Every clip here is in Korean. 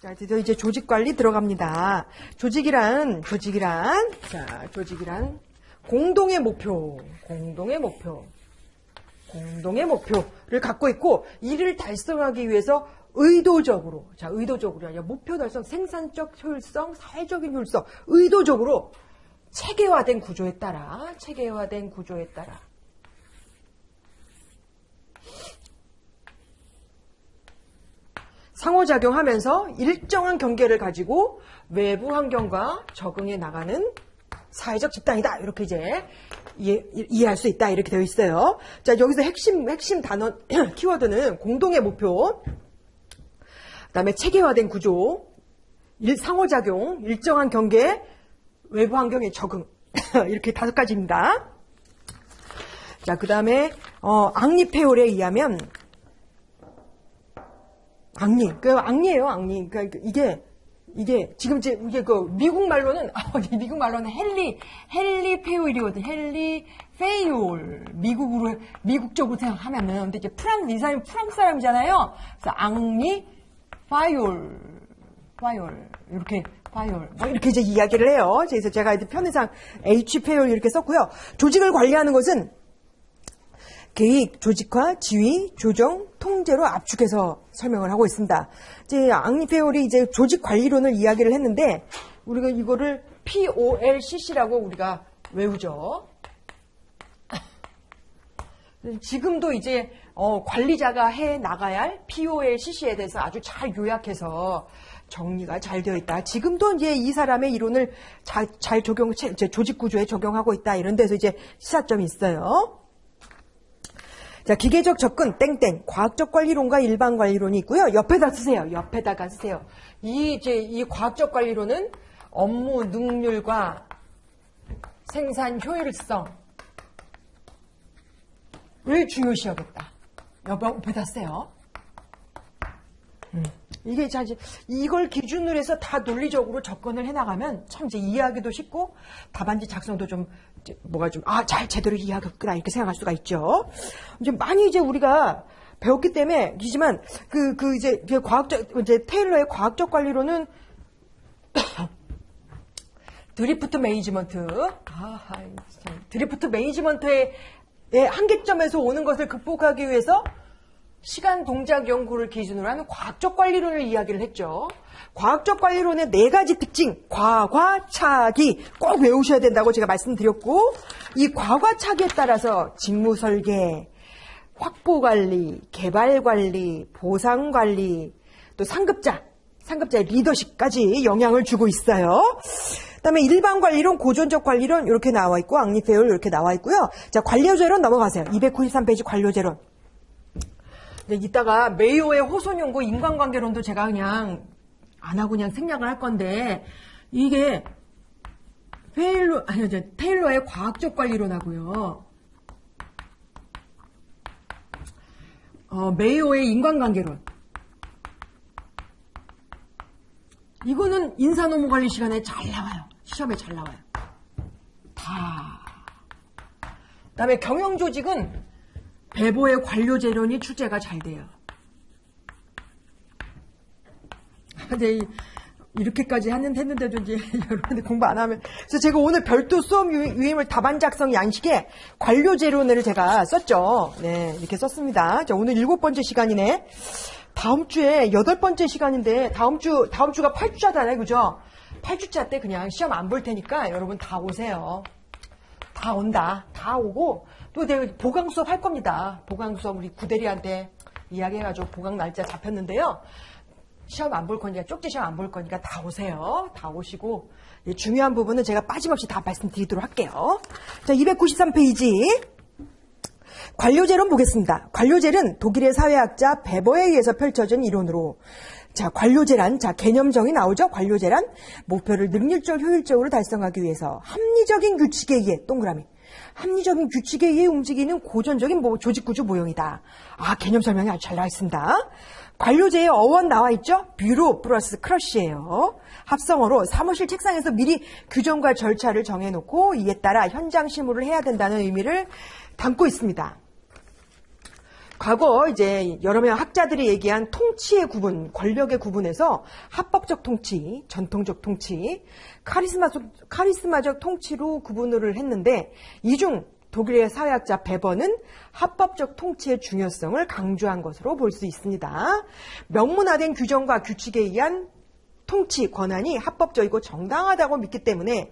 자, 드디어 이제 조직 관리 들어갑니다. 조직이란 공동의 목표를 갖고 있고, 이를 달성하기 위해서 의도적으로 아니라 목표 달성, 생산적 효율성, 사회적인 효율성, 의도적으로 체계화된 구조에 따라 상호작용하면서 일정한 경계를 가지고 외부 환경과 적응해 나가는 사회적 집단이다. 이렇게 이제 이해할 수 있다. 이렇게 되어 있어요. 자, 여기서 핵심 단어, 키워드는 공동의 목표, 그 다음에 체계화된 구조, 상호작용, 일정한 경계, 외부 환경의 적응. 이렇게 5가지입니다. 자, 그 다음에, 앙리페올에 의하면, 앙리예요, 앙리. 그러니까 이게 지금 이제 미국 말로는 헨리 페올이거든. 헨리 페이올. 미국적으로 생각하면은. 근데 이제 이 사람이 프랑스 사람이잖아요. 그래서 앙리 파이올. 이렇게 이제 이야기를 해요. 그래서 제가 이제 편의상 H 페이올 이렇게 썼고요. 조직을 관리하는 것은 계획, 조직화, 지휘, 조정, 통제로 압축해서 설명을 하고 있습니다. 이제 앙리 페올이 이제 조직 관리론을 이야기를 했는데, 우리가 이거를 POLCC라고 우리가 외우죠. 지금도 이제 관리자가 해 나가야 할 POLCC에 대해서 아주 잘 요약해서 정리가 잘 되어 있다. 지금도 이제 이 사람의 이론을 잘 조직 구조에 적용하고 있다. 이런 데서 이제 시사점이 있어요. 자, 기계적 접근, 땡땡, 과학적 관리론과 일반 관리론이 있고요. 옆에다가 쓰세요. 이 과학적 관리론은 업무 능률과 생산 효율성을 중요시하겠다. 옆에다 쓰세요. 이게 이걸 기준으로 해서 다 논리적으로 접근을 해나가면 참 이제 이해하기도 쉽고 답안지 작성도 잘 제대로 이해하겠구나 이렇게 생각할 수가 있죠. 이제 많이 이제 우리가 배웠기 때문에 이지만 테일러의 과학적 관리로는 드리프트 매니지먼트의 한계점에서 오는 것을 극복하기 위해서 시간 동작 연구를 기준으로 하는 과학적 관리론을 이야기를 했죠. 과학적 관리론의 4가지 특징, 과과차기 꼭 외우셔야 된다고 제가 말씀드렸고, 이 과과차기에 따라서 직무 설계, 확보 관리, 개발 관리, 보상 관리, 또 상급자의 리더십까지 영향을 주고 있어요. 그다음에 일반 관리론, 고전적 관리론 이렇게 나와 있고, 앙리페올 이렇게 나와 있고요. 자, 관료제론 넘어가세요. 293페이지 관료제론. 이따가 메이오의 호손 연구 인간관계론도 제가 그냥 안 하고 그냥 생략을 할 건데, 이게 테일러의 과학적 관리론하고요. 메이오의 인간관계론. 이거는 인사노무 관리 시간에 잘 나와요. 시험에 잘 나와요. 그다음에 경영조직은 배보의 관료제론이 출제가 잘 돼요. 근데 이렇게까지 했는데도 이제 여러분들 공부 안 하면. 그래서 제가 오늘 별도 수업 유임을 답안 작성 양식에 관료제론을 제가 썼죠. 네, 이렇게 썼습니다. 자, 오늘 7번째 시간이네. 다음 주에 8번째 시간인데, 다음 주가 8주차잖아요. 그죠? 8주차 때 그냥 시험 안 볼 테니까 여러분 다 오세요. 다 온다. 다 오고, 또 내가 보강 수업 할 겁니다. 보강 수업 우리 구대리한테 이야기해가지고 보강 날짜 잡혔는데요. 시험 안 볼 거니까, 쪽지 시험 안 볼 거니까 다 오세요. 다 오시고, 중요한 부분은 제가 빠짐없이 다 말씀드리도록 할게요. 자, 293페이지. 관료제론 보겠습니다. 관료제는 독일의 사회학자 베버에 의해서 펼쳐진 이론으로, 자, 관료제란, 개념정이 나오죠? 관료제란, 목표를 능률적, 효율적으로 달성하기 위해서 합리적인 규칙에 의해, 동그라미. 합리적인 규칙에 의해 움직이는 고전적인 조직구조 모형이다. 개념 설명이 아주 잘 나와 있습니다. 관료제의 어원 나와 있죠? 뷰로 플러스 크러쉬예요. 합성어로 사무실 책상에서 미리 규정과 절차를 정해놓고 이에 따라 현장 실무를 해야 된다는 의미를 담고 있습니다. 과거 이제 여러 명 학자들이 얘기한 통치의 구분, 권력의 구분에서 합법적 통치, 전통적 통치, 카리스마적 통치로 구분을 했는데 이 중 독일의 사회학자 베버는 합법적 통치의 중요성을 강조한 것으로 볼 수 있습니다. 명문화된 규정과 규칙에 의한 통치 권한이 합법적이고 정당하다고 믿기 때문에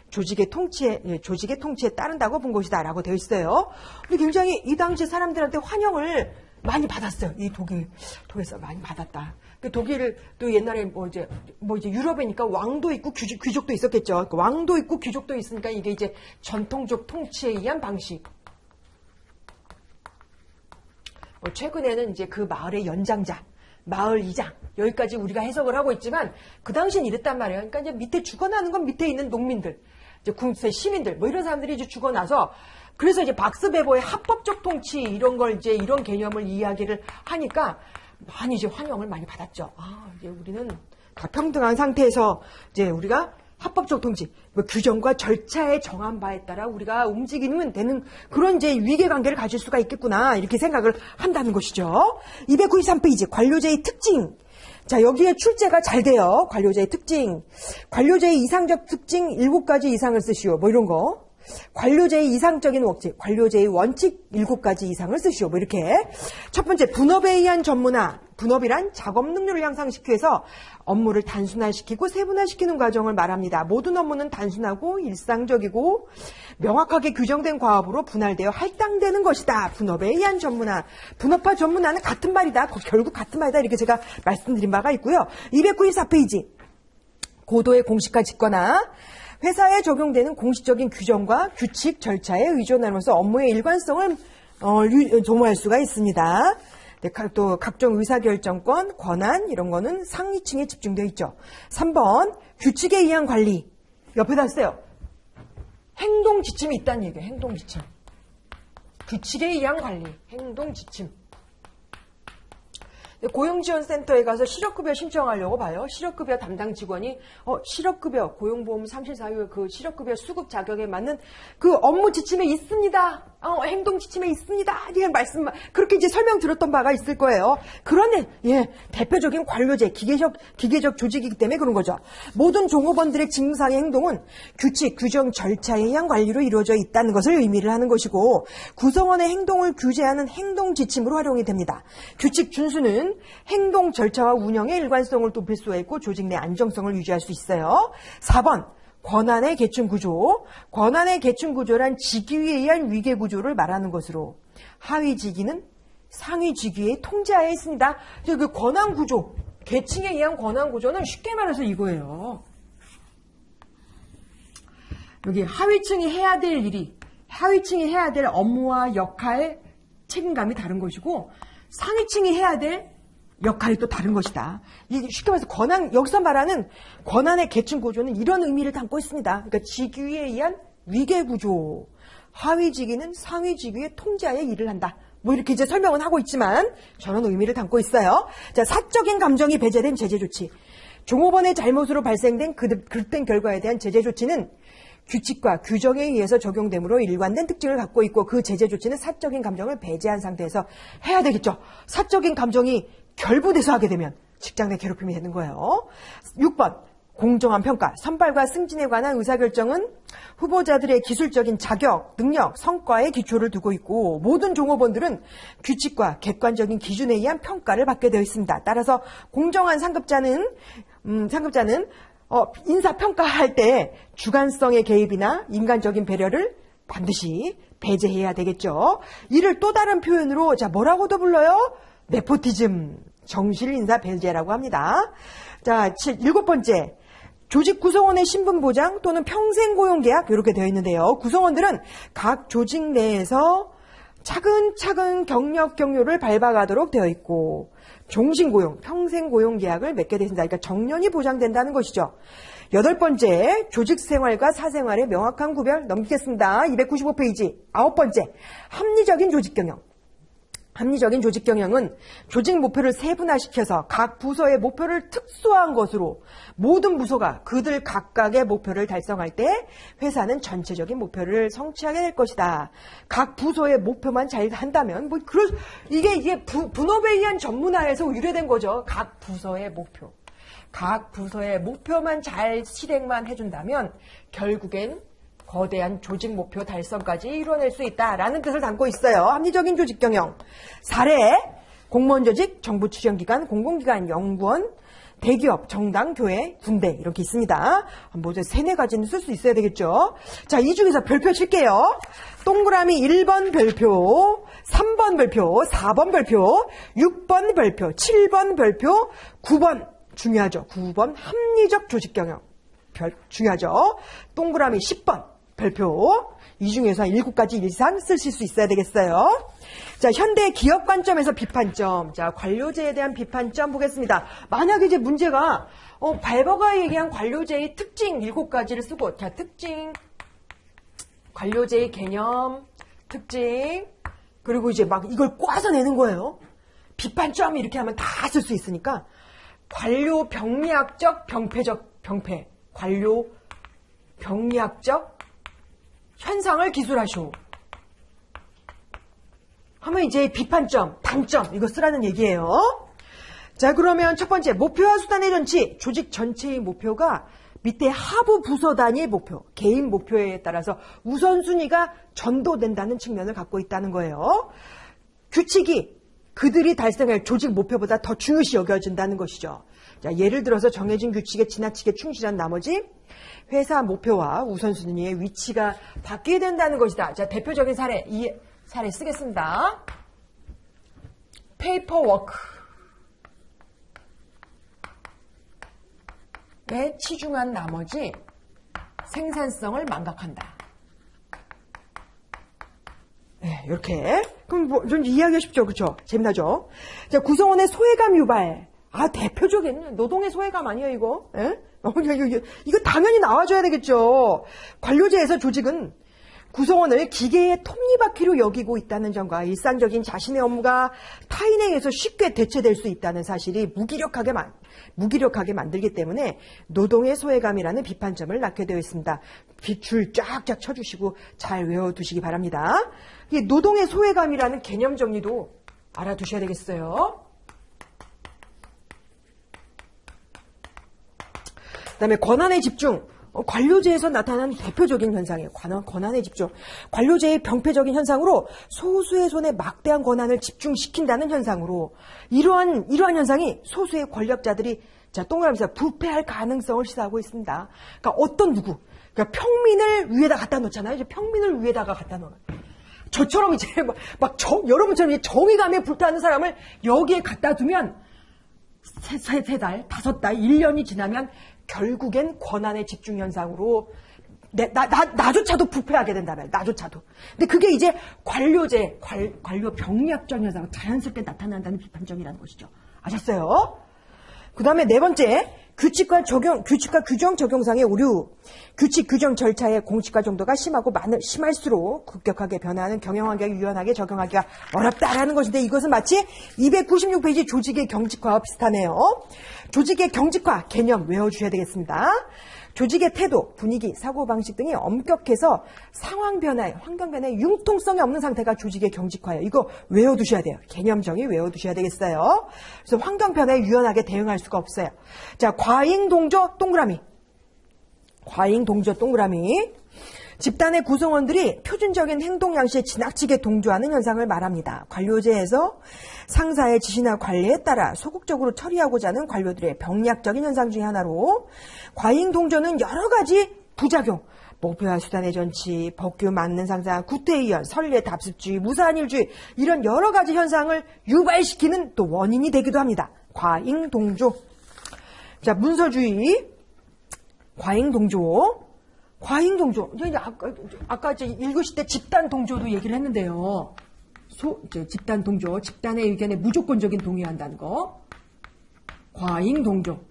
조직의 통치에 따른다고 본 것이다라고 되어 있어요. 근데 굉장히 이 당시 사람들한테 환영을 많이 받았어요. 이 독일에서 많이 받았다. 독일도 옛날에 뭐 이제 유럽이니까 왕도 있고 귀족도 있었겠죠. 왕도 있고 귀족도 있으니까 이게 이제 전통적 통치에 의한 방식. 최근에는 이제 그 마을의 연장자, 마을 이장, 여기까지 우리가 해석을 하고 있지만 그 당시엔 이랬단 말이에요. 그러니까 이제 밑에 죽어나는 건 밑에 있는 농민들, 이제 군세 시민들, 뭐 이런 사람들이 이제 죽어나서 그래서 이제 박스베버의 합법적 통치 이런 걸 이제 이런 개념을 이야기를 하니까 많이 이제 환영을 많이 받았죠. 이제 우리는 다 평등한 상태에서 이제 우리가 합법적 통치, 뭐 규정과 절차에 정한 바에 따라 우리가 움직이면 되는 그런 이제 위계관계를 가질 수가 있겠구나 이렇게 생각을 한다는 것이죠. 293페이지 관료제의 특징. 자, 여기에 출제가 잘 돼요. 관료제의 특징. 관료제의 이상적 특징 7가지 이상을 쓰시오. 뭐 이런 거. 관료제의 이상적인 원칙, 관료제의 원칙 7가지 이상을 쓰시오. 뭐 이렇게. 첫 번째, 분업에 의한 전문화. 분업이란 작업 능률을 향상시키기 위해서 업무를 단순화시키고 세분화시키는 과정을 말합니다. 모든 업무는 단순하고 일상적이고 명확하게 규정된 과업으로 분할되어 할당되는 것이다. 분업에 의한 전문화. 분업과 전문화는 같은 말이다. 결국 같은 말이다. 이렇게 제가 말씀드린 바가 있고요. 294페이지. 고도의 공식화 짓거나 회사에 적용되는 공식적인 규정과 규칙, 절차에 의존하면서 업무의 일관성을 도모할 수가 있습니다. 네, 또 각종 의사결정권, 권한 이런 거는 상위층에 집중되어 있죠. 3번 규칙에 의한 관리. 옆에다 써요. 행동 지침이 있다는 얘기예요. 행동 지침. 규칙에 의한 관리. 행동 지침. 고용지원센터에 가서 실업급여 신청하려고 봐요. 실업급여 담당 직원이 실업급여 고용보험 상실사유 그 실업급여 수급 자격에 맞는 그 업무 지침에 있습니다. 행동 지침에 있습니다. 이런 말씀 그렇게 이제 설명 들었던 바가 있을 거예요. 그런데 대표적인 관료제 기계적 조직이기 때문에 그런 거죠. 모든 종업원들의 직무상의 행동은 규칙, 규정, 절차에 의한 관리로 이루어져 있다는 것을 의미를 하는 것이고 구성원의 행동을 규제하는 행동 지침으로 활용이 됩니다. 규칙 준수는 행동 절차와 운영의 일관성을 높일 수가 있고 조직 내 안정성을 유지할 수 있어요. 4번 권한의 계층 구조. 권한의 계층 구조란 직위에 의한 위계 구조를 말하는 것으로 하위 직위는 상위 직위의 통제하에 있습니다. 그 권한 구조, 계층에 의한 권한 구조는 쉽게 말해서 이거예요. 여기 하위층이 해야 될 일이, 하위층이 해야 될 업무와 역할, 책임감이 다른 것이고 상위층이 해야 될 역할이 또 다른 것이다. 이게 쉽게 말해서 여기서 말하는 권한의 계층 구조는 이런 의미를 담고 있습니다. 그러니까 직위에 의한 위계 구조. 하위 직위는 상위 직위의 통제하에 일을 한다. 뭐 이렇게 이제 설명은 하고 있지만 저런 의미를 담고 있어요. 자, 사적인 감정이 배제된 제재 조치. 종업원의 잘못으로 발생된 그릇된 결과에 대한 제재 조치는 규칙과 규정에 의해서 적용되므로 일관된 특징을 갖고 있고 그 제재 조치는 사적인 감정을 배제한 상태에서 해야 되겠죠. 사적인 감정이 결부돼서 하게 되면 직장 내 괴롭힘이 되는 거예요. 6번 공정한 평가. 선발과 승진에 관한 의사결정은 후보자들의 기술적인 자격, 능력, 성과에 기초를 두고 있고 모든 종업원들은 규칙과 객관적인 기준에 의한 평가를 받게 되어 있습니다. 따라서 공정한 상급자는 인사평가할 때 주관성의 개입이나 인간적인 배려를 반드시 배제해야 되겠죠. 이를 또 다른 표현으로 뭐라고도 불러요? 네포티즘, 정실인사 배제라고 합니다. 자, 7번째. 조직 구성원의 신분 보장 또는 평생 고용 계약 이렇게 되어 있는데요. 구성원들은 각 조직 내에서 차근차근 경력 경로를 밟아가도록 되어 있고 종신고용, 평생 고용 계약을 맺게 되신다. 그러니까 정년이 보장된다는 것이죠. 8번째, 조직생활과 사생활의 명확한 구별 넘기겠습니다. 295페이지. 9번째, 합리적인 조직경영. 합리적인 조직 경영은 조직 목표를 세분화시켜서 각 부서의 목표를 특수화한 것으로 모든 부서가 그들 각각의 목표를 달성할 때 회사는 전체적인 목표를 성취하게 될 것이다. 각 부서의 목표만 잘 한다면 이게 분업에 의한 전문화에서 유래된 거죠. 각 부서의 목표. 각 부서의 목표만 잘 실행만 해준다면 결국엔 거대한 조직 목표 달성까지 이뤄낼 수 있다라는 뜻을 담고 있어요. 합리적인 조직 경영. 사례, 공무원 조직, 정부 출연기관, 공공기관, 연구원, 대기업, 정당, 교회, 군대 이렇게 있습니다. 모두 3-4가지는 쓸 수 있어야 되겠죠. 자, 이 중에서 별표 칠게요. 동그라미 1번 별표, 3번 별표, 4번 별표, 6번 별표, 7번 별표, 9번 중요하죠. 9번 합리적 조직 경영. 중요하죠. 동그라미 10번 별표. 이 중에서 7가지 이상 쓰실 수 있어야 되겠어요. 자, 현대 기업 관점에서 비판점. 자, 관료제에 대한 비판점 보겠습니다. 만약에 이제 문제가 발버가 얘기한 관료제의 특징 7가지를 쓰고, 자, 특징, 관료제의 개념, 특징, 그리고 이제 막 이걸 꽈서 내는 거예요. 비판점 이렇게 하면 다 쓸 수 있으니까 관료 병리학적 병폐적 병폐, 관료 병리학적 현상을 기술하시오 하면 이제 비판점, 단점 이거 쓰라는 얘기예요. 자, 그러면 첫 번째 목표와 수단의 전치. 조직 전체의 목표가 밑에 하부 부서 단위의 목표, 개인 목표에 따라서 우선순위가 전도된다는 측면을 갖고 있다는 거예요. 규칙이 그들이 달성할 조직 목표보다 더 중요시 여겨진다는 것이죠. 자, 예를 들어서 정해진 규칙에 지나치게 충실한 나머지 회사 목표와 우선순위의 위치가 바뀌게 된다는 것이다. 자, 대표적인 사례, 이 사례 쓰겠습니다. 페이퍼워크에 치중한 나머지 생산성을 망각한다. 네, 이렇게. 그럼 뭐 좀 이해하기가 쉽죠, 그렇죠? 재미나죠? 자, 구성원의 소외감 유발. 아, 대표적인 노동의 소외감 아니에요, 이거? 예? 이거 당연히 나와줘야 되겠죠. 관료제에서 조직은 구성원을 기계의 톱니바퀴로 여기고 있다는 점과 일상적인 자신의 업무가 타인에 의해서 쉽게 대체될 수 있다는 사실이 무기력하게 만들기 때문에 노동의 소외감이라는 비판점을 낳게 되어 있습니다. 줄 쫙쫙 쳐주시고 잘 외워두시기 바랍니다. 이 노동의 소외감이라는 개념 정리도 알아두셔야 되겠어요. 그다음에 권한의 집중. 관료제에서 나타나는 대표적인 현상이에요. 권한의 집중. 관료제의 병폐적인 현상으로 소수의 손에 막대한 권한을 집중시킨다는 현상으로 이러한 현상이 소수의 권력자들이 자, 동그라미에서 부패할 가능성을 시사하고 있습니다. 그러니까 어떤 누구, 그러니까 평민을 위에다 갖다 놓잖아요. 이제 평민을 위에다가 갖다 놓는. 저처럼 이제 여러분처럼 정의감에 불타는 사람을 여기에 갖다 두면 세 달, 5달, 1년이 지나면 결국엔 권한의 집중 현상으로 나조차도 부패하게 된다면 나조차도. 근데 그게 이제 관료제, 관료 병리학적 현상 자연스럽게 나타난다는 비판점이라는 것이죠. 아셨어요? 그 다음에 4번째, 규칙과 규정 적용상의 오류. 규칙, 규정 절차의 공식화 정도가 심할수록 급격하게 변화하는 경영환경에 유연하게 적용하기가 어렵다라는 것인데 이것은 마치 296페이지 조직의 경직화와 비슷하네요. 조직의 경직화 개념 외워주셔야 되겠습니다. 조직의 태도, 분위기, 사고방식 등이 엄격해서 상황 변화에, 환경 변화에 융통성이 없는 상태가 조직의 경직화예요. 이거 외워두셔야 돼요. 개념 정의 외워두셔야 되겠어요. 그래서 환경 변화에 유연하게 대응할 수가 없어요. 자, 과잉동조 동그라미. 과잉동조 동그라미. 집단의 구성원들이 표준적인 행동 양식에 지나치게 동조하는 현상을 말합니다. 관료제에서 상사의 지시나 관리에 따라 소극적으로 처리하고자 하는 관료들의 병리학적인 현상 중에 하나로 과잉 동조는 여러 가지 부작용, 목표와 수단의 전치, 법규 맞는 상사, 구태의연, 선례 답습주의, 무사한일주의 이런 여러 가지 현상을 유발시키는 또 원인이 되기도 합니다. 과잉 동조. 자, 문서주의, 과잉 동조. 과잉 동조. 아까 읽으실 때 집단 동조도 얘기를 했는데요. 집단 동조, 집단의 의견에 무조건적인 동의한다는 거. 과잉 동조.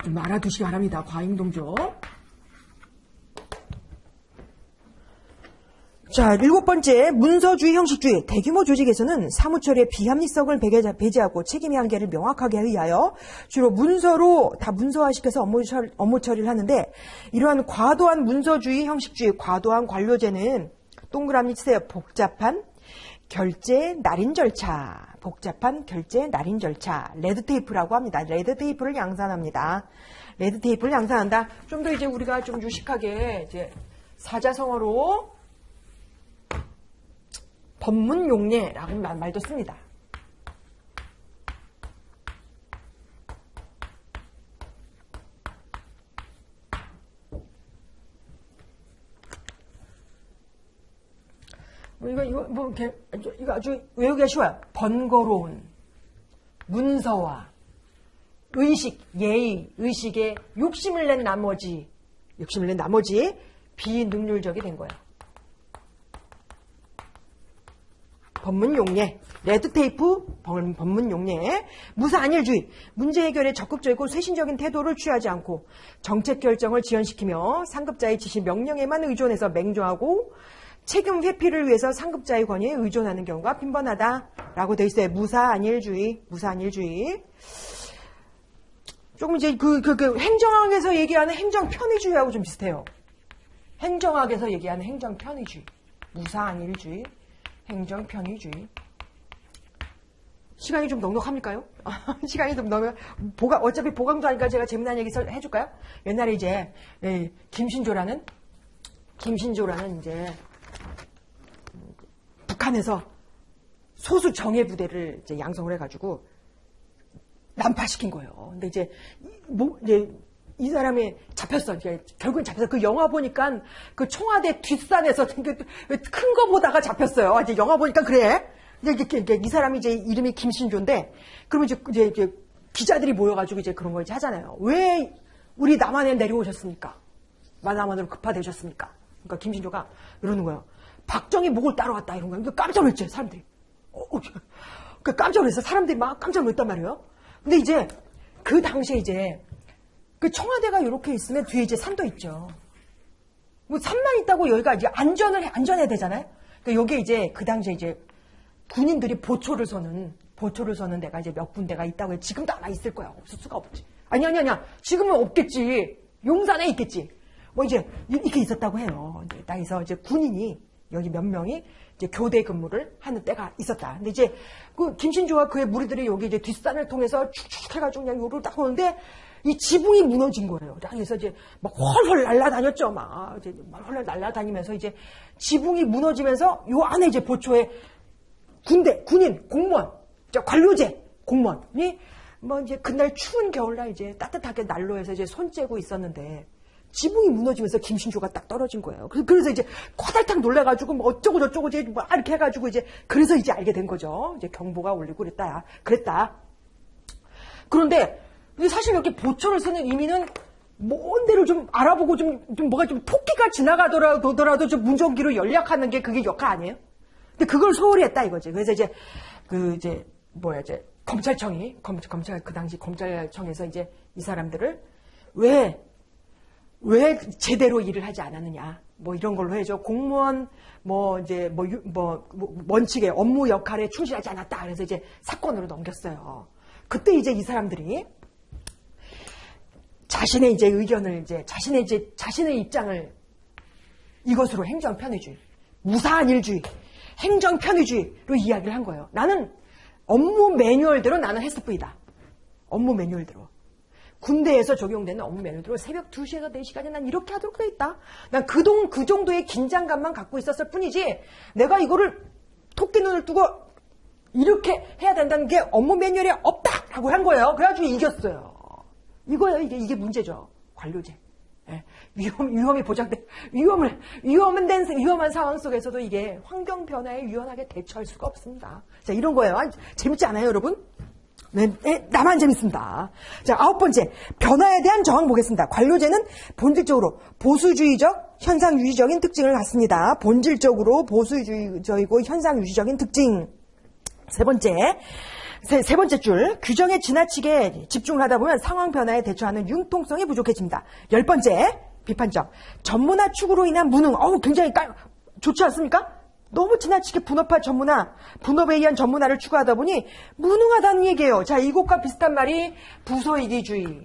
좀 알아두시기 바랍니다. 과잉 동조. 자, 7번째, 문서주의, 형식주의. 대규모 조직에서는 사무처리의 비합리성을 배제하고 책임의 한계를 명확하게 의하여 주로 문서로 다 문서화시켜서 업무 처리를 하는데, 이러한 과도한 문서주의, 형식주의, 과도한 관료제는 동그라미 치세요. 복잡한 결제 날인 절차. 복잡한 결제 날인 절차. 레드테이프라고 합니다. 레드테이프를 양산합니다. 레드테이프를 양산한다. 좀 더 이제 우리가 좀 유식하게 이제 사자성어로 법문 용례라고 말도 씁니다. 이거 아주 외우기가 쉬워요. 번거로운 문서와 의식, 예의, 의식에 욕심을 낸 나머지 비능률적이 된 거예요. 법문 용례, 레드테이프, 법문 용례, 무사안일주의, 문제 해결에 적극적이고 쇄신적인 태도를 취하지 않고 정책 결정을 지연시키며 상급자의 지시 명령에만 의존해서 맹조하고 책임 회피를 위해서 상급자의 권위에 의존하는 경우가 빈번하다라고 되어 있어요. 무사안일주의. 조금 이제 그 행정학에서 얘기하는 행정편의주의하고 좀 비슷해요. 행정학에서 얘기하는 행정편의주의, 무사안일주의. 행정편의주의. 시간이 좀 넉넉합니까요? 시간이 좀 넉넉. 어차피 보강도 하니까 제가 재미난 얘기 해줄까요? 옛날에 이제 김신조라는 이제 북한에서 소수 정예 부대를 이제 양성을 해가지고 난파시킨 거예요. 근데 이제 이 사람이 잡혔어. 이제 결국엔 잡혀서 그 영화 보니까 그 청와대 뒷산에서 큰 거 보다가 잡혔어요. 이제 영화 보니까 그래. 이제 이 사람이 이제 이름이 김신조인데, 그러면 이제 기자들이 모여가지고 이제 그런 거 이제 하잖아요. 왜 우리 남한에 내려오셨습니까? 남한으로 급파되셨습니까? 그러니까 김신조가 이러는 거예요. 박정희 목을 따라왔다 이런 거예요. 깜짝 놀랐죠, 사람들이. 깜짝 놀랐어. 사람들이 막 깜짝 놀랐단 말이에요. 근데 이제 그 당시에 이제 그 청와대가 이렇게 있으면 뒤에 이제 산도 있죠. 뭐 산만 있다고 여기가 이제 안전해야 되잖아요. 그러니까 여기에 이제 그 당시에 이제 군인들이 보초를 서는 데가 이제 몇 군데가 있다고 해요. 지금도 아마 있을 거야. 없을 수가 없지. 아니야. 지금은 없겠지. 용산에 있겠지. 뭐 이제 이렇게 있었다고 해요. 이제 땅에서 이제 군인이 여기 몇 명이 이제 교대 근무를 하는 때가 있었다. 근데 이제 그 김신조와 그의 무리들이 여기 이제 뒷산을 통해서 축축 해가지고 그냥 요를 딱 오는데 이 지붕이 무너진 거예요. 그래서 이제 막 헐헐 날아다녔죠. 이제 막 헐헐 날아다니면서 이제 지붕이 무너지면서 요 안에 이제 보초에 군인, 공무원, 관료제 공무원이 뭐 이제 그날 추운 겨울날 이제 따뜻하게 난로에서 이제 손 째고 있었는데 지붕이 무너지면서 김신조가 딱 떨어진 거예요. 그래서 이제 코달탕 놀래가지고 뭐 어쩌고 저쩌고 이제 막 이렇게 해가지고 이제 그래서 이제 알게 된 거죠. 이제 경보가 울리고 그랬다. 그런데 사실 이렇게 보초를 쓰는 의미는 먼 데를 좀 알아보고 좀 뭐가 좀 토끼가 지나가더라도 좀 무전기로 연락하는 게 그게 역할 아니에요? 근데 그걸 소홀히 했다 이거지. 그래서 이제 검찰청이 그 당시 검찰청에서 이제 이 사람들을 왜 제대로 일을 하지 않았느냐. 뭐 이런 걸로 해줘. 공무원 원칙의 업무 역할에 충실하지 않았다. 그래서 이제 사건으로 넘겼어요. 그때 이제 이 사람들이 자신의 이제 의견을 자신의 입장을 이것으로 행정편의주의, 무사안일주의, 행정편의주의로 이야기를 한 거예요. 나는 업무 매뉴얼대로 나는 했을 뿐이다. 업무 매뉴얼대로. 군대에서 적용되는 업무 매뉴얼대로 새벽 2시에서 4시까지 난 이렇게 하도록 되어 있다. 난 그 정도의 긴장감만 갖고 있었을 뿐이지 내가 이거를 토끼 눈을 뜨고 이렇게 해야 된다는 게 업무 매뉴얼에 없다라고 한 거예요. 그래가지고 이겼어요. 이거예요. 이게 문제죠. 관료제. 예. 위험이 보장돼. 위험한 상황 속에서도 이게 환경 변화에 유연하게 대처할 수가 없습니다. 자, 이런 거예요. 재밌지 않아요, 여러분? 네, 나만 재밌습니다. 자, 9번째. 변화에 대한 저항 보겠습니다. 관료제는 본질적으로 보수주의적, 현상유지적인 특징을 갖습니다. 본질적으로 보수주의적이고 현상유지적인 특징. 세 번째 줄, 규정에 지나치게 집중을 하다 보면 상황 변화에 대처하는 융통성이 부족해집니다. 10번째, 비판적. 전문화 축으로 인한 무능. 굉장히 좋지 않습니까? 너무 지나치게 분업화 전문화, 분업에 의한 전문화를 추구하다 보니 무능하다는 얘기예요. 자, 이것과 비슷한 말이 부서이기주의,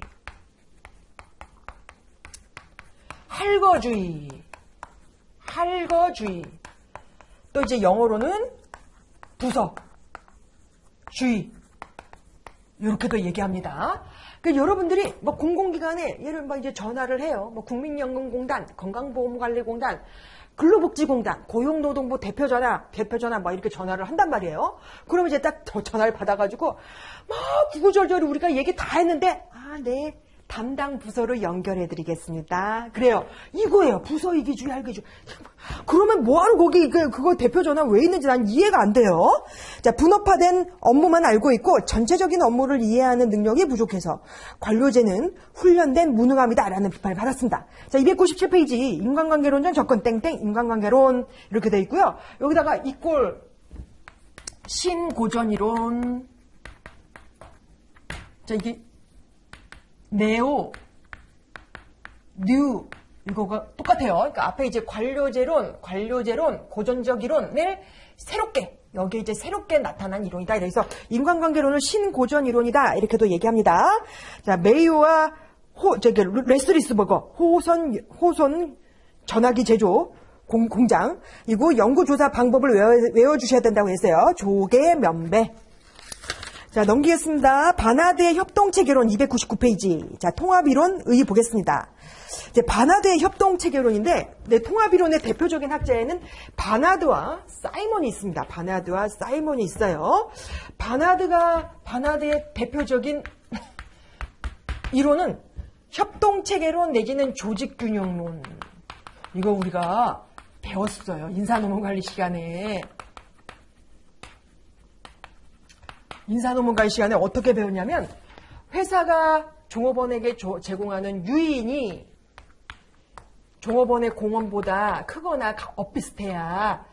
할거주의, 또 이제 영어로는 부서, 주의, 이렇게도 얘기합니다. 그 여러분들이 뭐 공공기관에 예를 뭐 이제 전화를 해요. 뭐 국민연금공단, 건강보험관리공단, 근로복지공단, 고용노동부 대표전화 뭐 이렇게 전화를 한단 말이에요. 그러면 이제 딱 전화를 받아가지고 막 구구절절히 우리가 얘기 다 했는데 네. 담당 부서로 연결해드리겠습니다. 그래요. 이거예요. 부서이기주의, 할기주의. 그러면 뭐하러 거기 그거 대표 전화 왜 있는지 난 이해가 안 돼요. 자, 분업화된 업무만 알고 있고 전체적인 업무를 이해하는 능력이 부족해서 관료제는 훈련된 무능함이다라는 비판을 받았습니다. 자, 297페이지 인간관계론전 접근 땡땡 인간관계론 이렇게 돼 있고요. 여기다가 이꼴 신고전이론. 자, 이게 네오, 뉴, 이거가 똑같아요. 그러니까 앞에 이제 관료제론, 고전적 이론을 새롭게, 여기에 이제 새롭게 나타난 이론이다. 그래서 인간관계론을 신고전 이론이다. 이렇게도 얘기합니다. 자, 메이오와 레스리스버거, 호선 전화기 제조, 공장, 이거 연구조사 방법을 외워주셔야 된다고 했어요. 조개, 면배. 자, 넘기겠습니다. 바나드의 협동체계론 299페이지. 자, 통합이론 의 보겠습니다. 이제 바나드의 협동체계론인데, 네, 통합이론의 대표적인 학자에는 바나드와 사이먼이 있습니다. 바나드와 사이먼이 있어요. 바나드의 대표적인 이론은 협동체계론 내지는 조직균형론. 이거 우리가 배웠어요. 인사노무관리 시간에. 인사노무관리 시간에 어떻게 배웠냐면 회사가 종업원에게 제공하는 유인이 종업원의 공원보다 크거나 엇비슷해야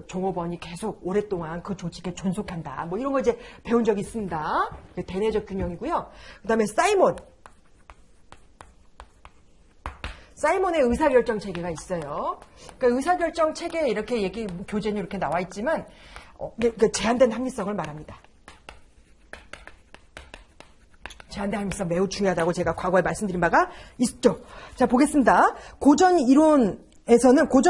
종업원이 계속 오랫동안 그 조직에 존속한다. 뭐 이런 거 이제 배운 적이 있습니다. 대내적 균형이고요. 그 다음에 사이먼의 의사결정 체계가 있어요. 그러니까 의사결정 체계에 이렇게 교재는 이렇게 나와 있지만 제한된 합리성을 말합니다. 제한된 합리성 매우 중요하다고 제가 과거에 말씀드린 바가 있죠. 자, 보겠습니다. 고전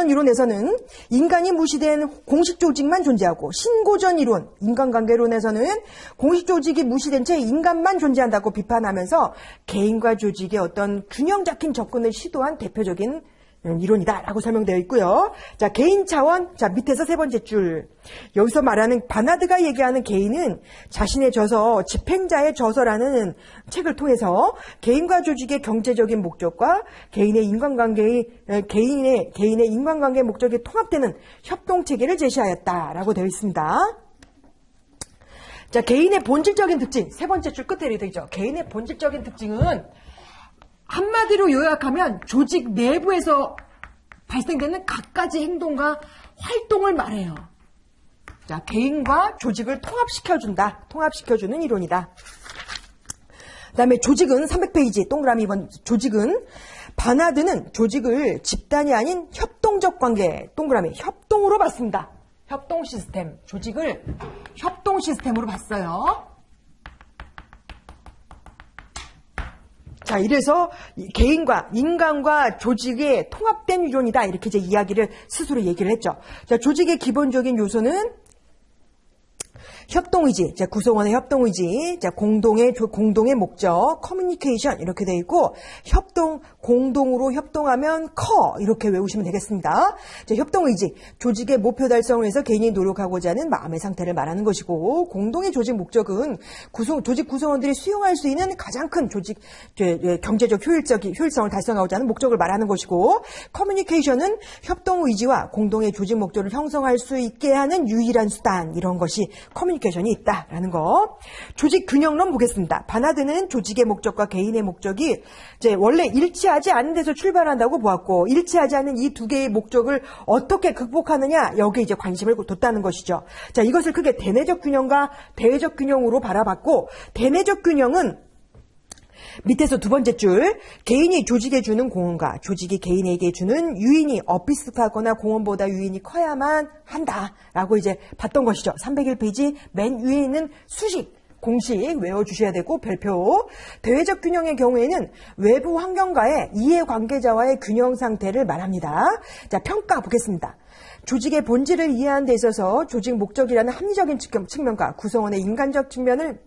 이론에서는 인간이 무시된 공식 조직만 존재하고 신고전 이론, 인간관계론에서는 공식 조직이 무시된 채 인간만 존재한다고 비판하면서 개인과 조직의 어떤 균형 잡힌 접근을 시도한 대표적인 이론이다라고 설명되어 있고요. 자, 개인 차원, 자, 밑에서 세 번째 줄. 여기서 말하는 바나드가 얘기하는 개인은 자신의 저서, 집행자의 저서라는 책을 통해서 개인과 조직의 경제적인 목적과 개인의 인간관계 목적이 통합되는 협동체계를 제시하였다라고 되어 있습니다. 자, 개인의 본질적인 특징. 세 번째 줄 끝에 되어 있죠. 개인의 본질적인 특징은 한마디로 요약하면 조직 내부에서 발생되는 갖가지 행동과 활동을 말해요. 자, 개인과 조직을 통합시켜주는 이론이다. 그 다음에 조직은 300페이지 동그라미 2번 조직은 바나드는 조직을 집단이 아닌 협동적 관계 동그라미 협동으로 봤습니다. 협동 시스템, 조직을 협동 시스템으로 봤어요. 자, 이래서 개인과 인간과 조직의 통합된 이론이다. 이렇게 이제 이야기를 스스로 얘기를 했죠. 자, 조직의 기본적인 요소는 협동의지, 자, 구성원의 협동의지, 자, 공동의 목적, 커뮤니케이션 이렇게 되어 있고, 공동으로 협동하면 이렇게 외우시면 되겠습니다. 자, 협동의지, 조직의 목표 달성을 위해서 개인이 노력하고자 하는 마음의 상태를 말하는 것이고, 공동의 조직 목적은 조직 구성원들이 수용할 수 있는 가장 큰 경제적 효율성을 달성하고자 하는 목적을 말하는 것이고, 커뮤니케이션은 협동의지와 공동의 조직 목적을 형성할 수 있게 하는 유일한 수단, 이런 것이 커뮤니케이션이 있다라는 거. 조직 균형론 보겠습니다. 바나드는 조직의 목적과 개인의 목적이 이제 원래 일치하지 않는 데서 출발한다고 보았고, 일치하지 않는 이 두 개의 목적을 어떻게 극복하느냐, 여기에 이제 관심을 뒀다는 것이죠. 자, 이것을 크게 대내적 균형과 대외적 균형으로 바라봤고, 대내적 균형은 밑에서 두 번째 줄, 개인이 조직에 주는 공헌과 조직이 개인에게 주는 유인이 비슷하거나 공헌보다 유인이 커야만 한다라고 이제 봤던 것이죠. 301페이지 맨 위에 있는 수식, 공식 외워주셔야 되고 별표. 대외적 균형의 경우에는 외부 환경과의 이해관계자와의 균형 상태를 말합니다. 자, 평가 보겠습니다. 조직의 본질을 이해하는 데 있어서 조직 목적이라는 합리적인 측면과 구성원의 인간적 측면을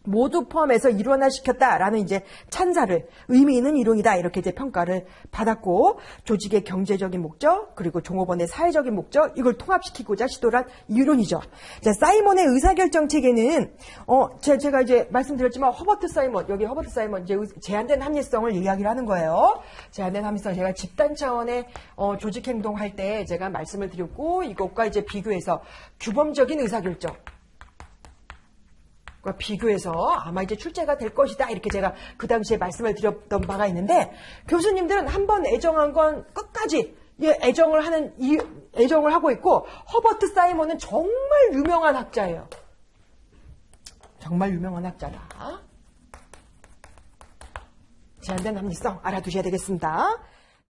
모두 포함해서 일원화시켰다라는 이제 찬사를 의미 있는 이론이다 이렇게 이제 평가를 받았고 조직의 경제적인 목적 그리고 종업원의 사회적인 목적 이걸 통합시키고자 시도한 이론이죠. 자, 사이먼의 의사결정 체계는 제가 이제 말씀드렸지만 허버트 사이먼 여기 허버트 사이먼 이제 제한된 합리성을 이야기를 하는 거예요. 제한된 합리성 제가 집단 차원의 조직 행동할 때 제가 말씀을 드렸고 이것과 이제 비교해서 규범적인 의사결정 비교해서 아마 이제 출제가 될 것이다 이렇게 제가 그 당시에 말씀을 드렸던 바가 있는데 교수님들은 한번 애정한 건 끝까지 애정을 하고 있고 허버트 사이먼은 정말 유명한 학자예요. 정말 유명한 학자다. 제한된 합리성 알아두셔야 되겠습니다.